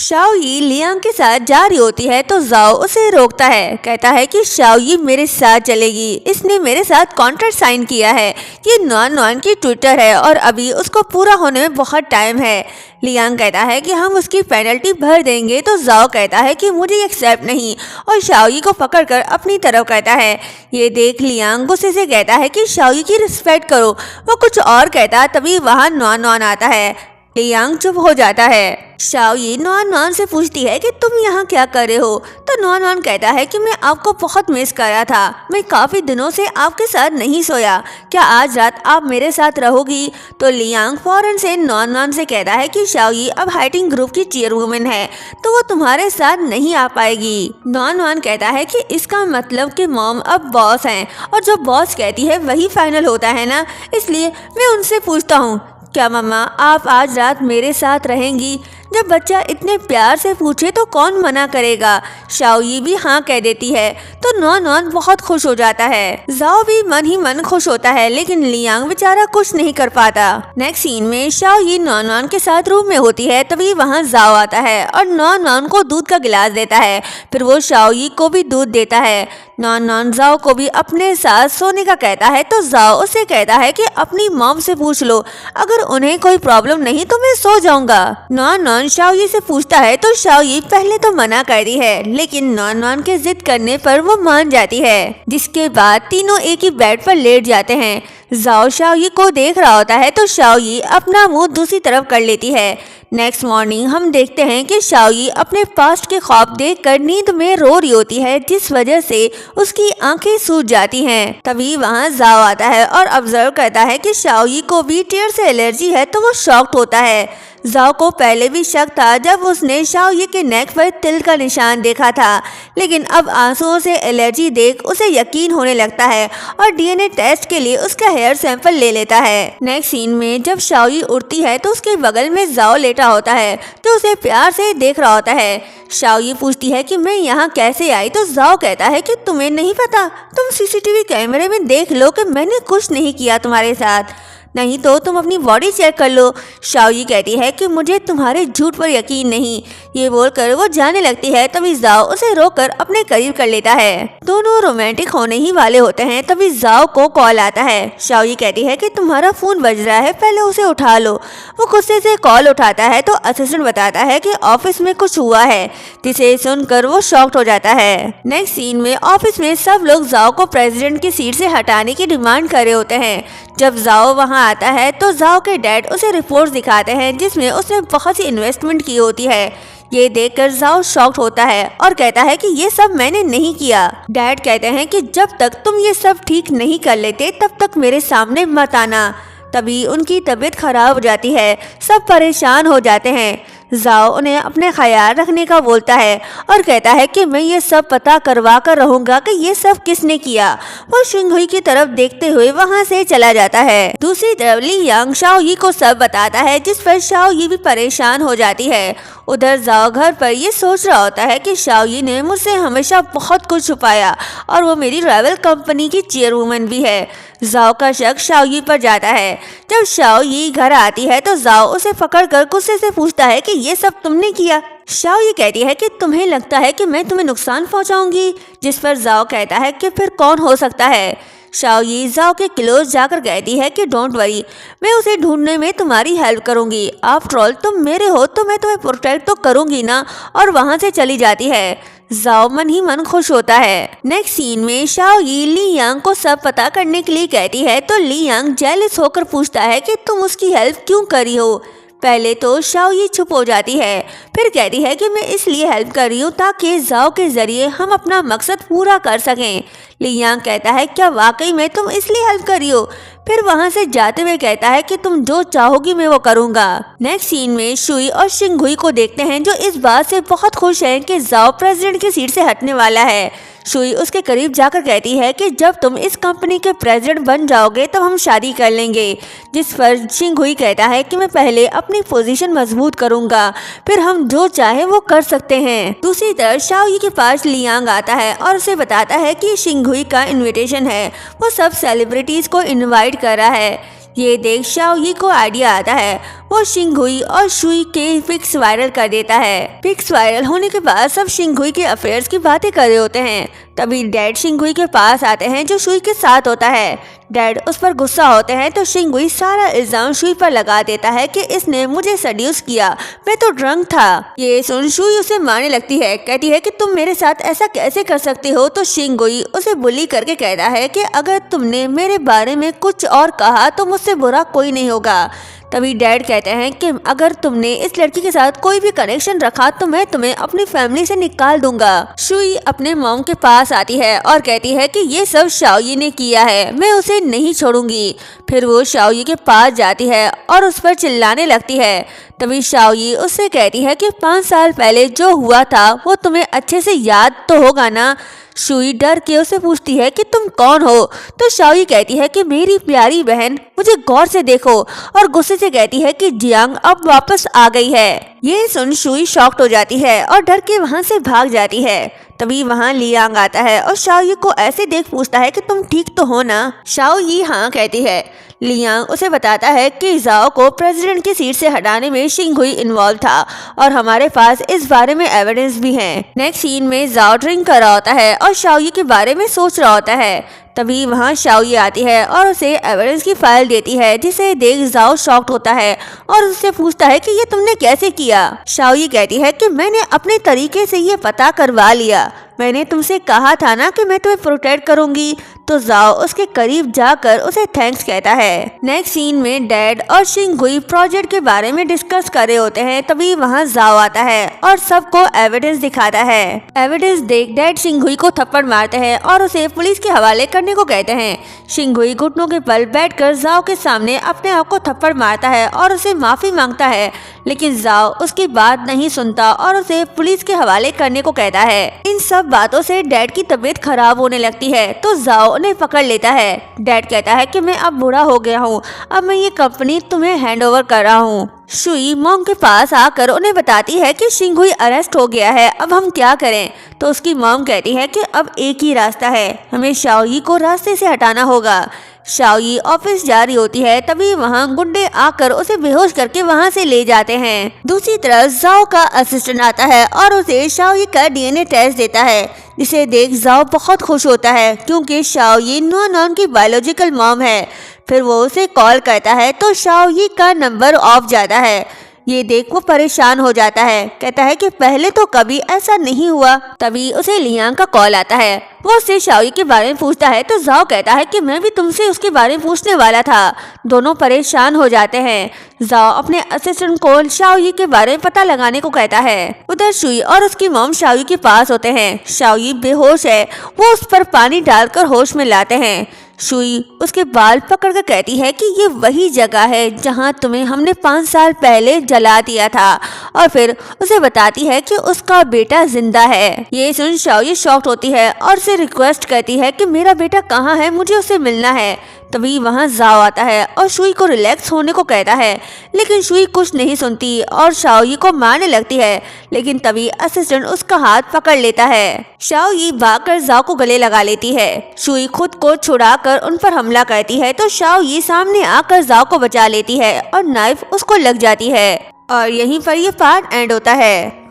Shao यी Liang के साथ जा रही होती है तो जाओ उसे रोकता है, कहता है कि शाओ यी मेरे साथ चलेगी, इसने मेरे साथ कॉन्ट्रैक्ट साइन किया है। ये नॉन नॉन की ट्विटर है और अभी उसको पूरा होने में बहुत टाइम है। लियांग कहता है कि हम उसकी पेनल्टी भर देंगे तो जाओ कहता है कि मुझे एक्सेप्ट नहीं और शाओ यी को पकड़कर अपनी तरफ कहता है। ये देख लियांग गुस्से से कहता है कि शाओ यी की रिस्पेक्ट करो। वो कुछ और कहता तभी वहाँ नॉन नॉन आता है। लियांग चुप हो जाता है। शाओ यी नॉन नॉन से पूछती है कि तुम यहाँ क्या कर रहे हो, तो नॉन नॉन कहता है कि मैं आपको बहुत मिस कर रहा था, मैं काफ़ी दिनों से आपके साथ नहीं सोया, क्या आज रात आप मेरे साथ रहोगी। तो लियांग फौरन से नॉन नॉन से कहता है कि शाओ यी अब हाइटिंग ग्रुप की चेयरवुमन है तो वो तुम्हारे साथ नहीं आ पाएगी। नॉन नॉन कहता है कि इसका मतलब कि मॉम अब बॉस हैं और जो बॉस कहती है वही फाइनल होता है ना, इसलिए मैं उनसे पूछता हूँ क्या मम्मा आप आज रात मेरे साथ रहेंगी। जब बच्चा इतने प्यार से पूछे तो कौन मना करेगा। शाओ यी भी हाँ कह देती है तो नॉन नॉन बहुत खुश हो जाता है। जाओ भी मन ही मन खुश होता है लेकिन लियांग बेचारा कुछ नहीं कर पाता। नेक्स्ट सीन में शाओ यी नॉन नॉन के साथ रूम में होती है तभी वहाँ जाओ आता है और नॉन नॉन को दूध का गिलास देता है, फिर वो शाओ यी को भी दूध देता है। नॉन नॉन जाओ को भी अपने साथ सोने का कहता है तो जाओ उसे कहता है कि अपनी मॉम से पूछ लो, अगर उन्हें कोई प्रॉब्लम नहीं तो मैं सो जाऊंगा। नॉन नॉन शाओ यी से पूछता है तो शाओ यी पहले तो मना कर दी है लेकिन नॉन नॉन के जिद करने पर वो मान जाती है, जिसके बाद तीनों एक ही बेड पर लेट जाते हैं। जाओ शाओ यी को देख रहा होता है तो शाओ यी अपना मुंह दूसरी तरफ कर लेती है। नेक्स्ट मॉर्निंग हम देखते हैं कि शाओ यी अपने पास्ट के ख्वाब देखकर नींद में रो रही होती है जिस वजह से उसकी आंखें सूज जाती हैं। तभी वहाँ जाओ आता है और ऑब्जर्व करता है कि शाओ यी को भी टीयर से एलर्जी है तो वो शॉक्ड होता है। जाओ को पहले भी शक था जब उसने शाओ यी के नेक पर तिल का निशान देखा था, लेकिन अब आंसुओं से एलर्जी देख उसे यकीन होने लगता है और डीएनए टेस्ट के लिए उसका हेयर सैंपल ले लेता है। नेक्स्ट सीन में जब शाओ यी उड़ती है तो उसके बगल में जाओ लेटा होता है तो उसे प्यार से देख रहा होता है। शाओ यी पूछती है कि मैं यहाँ कैसे आई तो जाओ कहता है कि तुम्हें नहीं पता, तुम सीसीटीवी कैमरे में देख लो कि मैंने कुछ नहीं किया तुम्हारे साथ, नहीं तो तुम अपनी बॉडी चेक कर लो। शाओ यी कहती है कि मुझे तुम्हारे झूठ पर यकीन नहीं। ये बोलकर वो जाने लगती है तभी जाओ उसे रोककर अपने करीब कर लेता है। दोनों रोमांटिक होने ही वाले होते हैं तभी जाओ को कॉल आता है। शाओ यी कहती है कि तुम्हारा फोन बज रहा है, पहले उसे उठा लो। वो गुस्से से कॉल उठाता है तो असिस्टेंट बताता है कि ऑफिस में कुछ हुआ है, जिसे सुनकर वो शॉक्ड हो जाता है। नेक्स्ट सीन में ऑफिस में सब लोग जाओ को प्रेसिडेंट की सीट से हटाने की डिमांड कर रहे होते हैं। जब जाओ वहां आता है तो जाओ के डैड उसे रिपोर्ट्स दिखाते हैं जिसमें उसने बहुत सी इन्वेस्टमेंट की होती है। ये देखकर जाओ शॉक्ड होता है और कहता है कि ये सब मैंने नहीं किया। डैड कहते हैं कि जब तक तुम ये सब ठीक नहीं कर लेते तब तक मेरे सामने मत आना। तभी उनकी तबीयत खराब हो जाती है, सब परेशान हो जाते हैं। जाओ उन्हें अपने ख्याल रखने का बोलता है और कहता है कि मैं ये सब पता करवा कर रहूंगा कि ये सब किसने किया। वो शिंगहुई की तरफ देखते हुए वहां से चला जाता है। दूसरी तरफ लियांग शाओ यी को सब बताता है जिस पर शाओ यी भी परेशान हो जाती है। उधर जाओ घर पर ये सोच रहा होता है कि शाओ यी ने मुझसे हमेशा बहुत कुछ छुपाया और वो मेरी राइवल कंपनी की चेयरवुमन भी है। जाओ का शक शाओ यी पर जाता है। जब शाओ यी घर आती है तो जाओ उसे पकड़कर गुस्से से पूछता है कि ये सब तुमने किया। शाओ यी कहती है कि तुम्हें लगता है कि मैं तुम्हें नुकसान पहुंचाऊंगी, जिस पर जाओ कहता है कि फिर कौन हो सकता है। शाओ यी जाओ के क्लोज जाकर कहती है कि डोंट वरी, मैं उसे ढूंढने में तुम्हारी हेल्प करूंगी, आफ्टर ऑल तुम मेरे हो तो मैं तुम्हें प्रोटेक्ट तो करूंगी ना, और वहां से चली जाती है। जाओ मन ही मन खुश होता है। नेक्स्ट सीन में शाओ यी लियांग को सब पता करने के लिए कहती है तो लियांग जेलस होकर पूछता है कि तुम उसकी हेल्प क्यों करी हो। पहले तो शाओ यी चुप हो जाती है, फिर कहती है कि मैं इसलिए हेल्प कर रही हूँ ताकि जाओ के जरिए हम अपना मकसद पूरा कर सकें। लियांग कहता है क्या वाकई में तुम इसलिए हेल्प कर रही हो। फिर वहां से जाते हुए कहता है कि तुम जो चाहोगी मैं वो करूंगा। नेक्स्ट सीन में शुई और शिंगहुई को देखते हैं जो इस बात से बहुत खुश हैं कि जाओ प्रेसिडेंट की सीट से हटने वाला है। शुई उसके करीब जाकर कहती है कि जब तुम इस कंपनी के प्रेसिडेंट बन जाओगे तब हम शादी कर लेंगे, जिस पर शिंगहुई कहता है कि मैं पहले अपनी पोजीशन मजबूत करूंगा, फिर हम जो चाहे वो कर सकते हैं। दूसरी तरफ शाओ यी के पास लियांग आता है और उसे बताता है कि शिंगहुई का इनविटेशन है, वो सब सेलिब्रिटीज को इनवाइट कर रहा है। ये देख शाओ यी को आइडिया आता है, वो शिंगहुई और शुई के पिक्स वायरल कर देता है। पिक्स वायरल होने के बाद सब शिंगहुई के अफेयर्स की बातें कर रहे होते हैं। तभी डैड शिंगहुई के पास आते हैं जो शुई के साथ होता है। डैड उस पर गुस्सा होते हैं तो शिंगहुई सारा इल्जाम शुई पर लगा देता है कि इसने मुझे सेड्यूस किया, मैं तो ड्रंक था। ये सुन शुई उसे मारने लगती है, कहती है कि तुम मेरे साथ ऐसा कैसे कर सकते हो। तो शिंगहुई उसे बुली करके कहता है कि अगर तुमने मेरे बारे में कुछ और कहा तो मुझसे बुरा कोई नहीं होगा। तभी डैड कहते हैं कि अगर तुमने इस लड़की के साथ कोई भी कनेक्शन रखा तो मैं तुम्हें अपनी फैमिली से निकाल दूंगा। शुई अपने मॉम के पास आती है और कहती है कि ये सब शाओयी ने किया है, मैं उसे नहीं छोड़ूंगी। फिर वो शाओयी के पास जाती है और उस पर चिल्लाने लगती है। तभी शाओयी उससे कहती है कि 5 साल पहले जो हुआ था वो तुम्हें अच्छे से याद तो होगा ना। शुई डर के उसे पूछती है कि तुम कौन हो। तो शाओयी कहती है कि मेरी प्यारी बहन, मुझे गौर से देखो, और गुस्से से कहती है कि जियांग अब वापस आ गई है। ये सुन शुई शॉक्ड हो जाती है और डर के वहाँ से भाग जाती है। तभी वहाँ लियांग आता है और शाओयी को ऐसे देख पूछता है कि तुम ठीक तो हो ना। शाओयी हाँ कहती है। लियांग उसे बताता है कि जाओ को प्रेसिडेंट की सीट से हटाने में शिंगहुई इन्वॉल्व था और हमारे पास इस बारे में एविडेंस भी है। नेक्स्ट सीन में जाओ ड्रिंक कर रहा होता है और शाओयी के बारे में सोच रहा होता है। तभी वहाँ शाओयी आती है और उसे एविडेंस की फाइल देती है, जिसे देख जाओ शॉक्ड होता है और उससे पूछता है कि ये तुमने कैसे किया। शाओयी कहती है कि मैंने अपने तरीके से ये पता करवा लिया, मैंने तुमसे कहा था ना कि मैं तुम्हें प्रोटेक्ट करूंगी। तो जाओ उसके करीब जाकर उसे थैंक्स कहता है। नेक्स्ट सीन में डैड और शिंगहुई प्रोजेक्ट के बारे में डिस्कस कर रहे होते हैं। तभी वहाँ जाओ आता है और सबको एविडेंस दिखाता है। एविडेंस देख डैड शिंगहुई को थप्पड़ मारते हैं और उसे पुलिस के हवाले करने को कहते हैं। शिंगहुई घुटनों के बल बैठकर जाओ के सामने अपने आप को थप्पड़ मारता है और उसे माफी मांगता है, लेकिन जाओ उसकी बात नहीं सुनता और उसे पुलिस के हवाले करने को कहता है। इन सब बातों से डैड की तबीयत खराब होने लगती है तो जाओ उन्हें पकड़ लेता है। डैड कहता है कि मैं अब बूढ़ा हो गया हूँ, अब मैं ये कंपनी तुम्हें हैंड ओवर कर रहा हूँ। शुई मॉम के पास आकर उन्हें बताती है कि शिंगहुई अरेस्ट हो गया है, अब हम क्या करें। तो उसकी मॉम कहती है कि अब एक ही रास्ता है, हमें शाओयी को रास्ते से हटाना होगा। शाओयी ऑफिस जा रही होती है, तभी वहाँ गुंडे आकर उसे बेहोश करके वहाँ से ले जाते हैं। दूसरी तरफ जाओ का असिस्टेंट आता है और उसे शाओयी का डीएनए टेस्ट देता है, जिसे देख जाओ बहुत खुश होता है क्योंकि शाओयी नॉन की बायोलॉजिकल मॉम है। फिर वो उसे कॉल करता है तो शाओयी का नंबर ऑफ जाता है। ये देख वो परेशान हो जाता है, कहता है कि पहले तो कभी ऐसा नहीं हुआ। तभी उसे लियांग का कॉल आता है, वो उससे शाओयी के बारे में पूछता है तो जाओ कहता है कि मैं भी तुमसे उसके बारे में पूछने वाला था। दोनों परेशान हो जाते हैं। जाओ अपने असिस्टेंट को शाओयी के बारे में पता लगाने को कहता है। उधर शुई और उसकी मॉम शाओयी के पास होते हैं। शाओयी बेहोश है, वो उस पर पानी डालकर होश में लाते हैं। शुई उसके बाल पकड़ कर कहती है कि ये वही जगह है जहाँ तुम्हें हमने 5 साल पहले जला दिया था, और फिर उसे बताती है कि उसका बेटा जिंदा है। ये सुन शाओयी शॉक्ड होती है और उसे रिक्वेस्ट करती है कि मेरा बेटा कहाँ है, मुझे उससे मिलना है। तभी वहाँ जाओ आता है और शुई को रिलैक्स होने को कहता है, लेकिन शुई कुछ नहीं सुनती और शाओयी को मारने लगती है। लेकिन तभी असिस्टेंट उसका हाथ पकड़ लेता है। शाओयी भागकर जाओ को गले लगा लेती है। शुई खुद को छुड़ाकर उन पर हमला करती है तो शाओयी सामने आकर जाओ को बचा लेती है और नाइफ उसको लग जाती है। और यहीं पर ये पार्ट एंड होता है।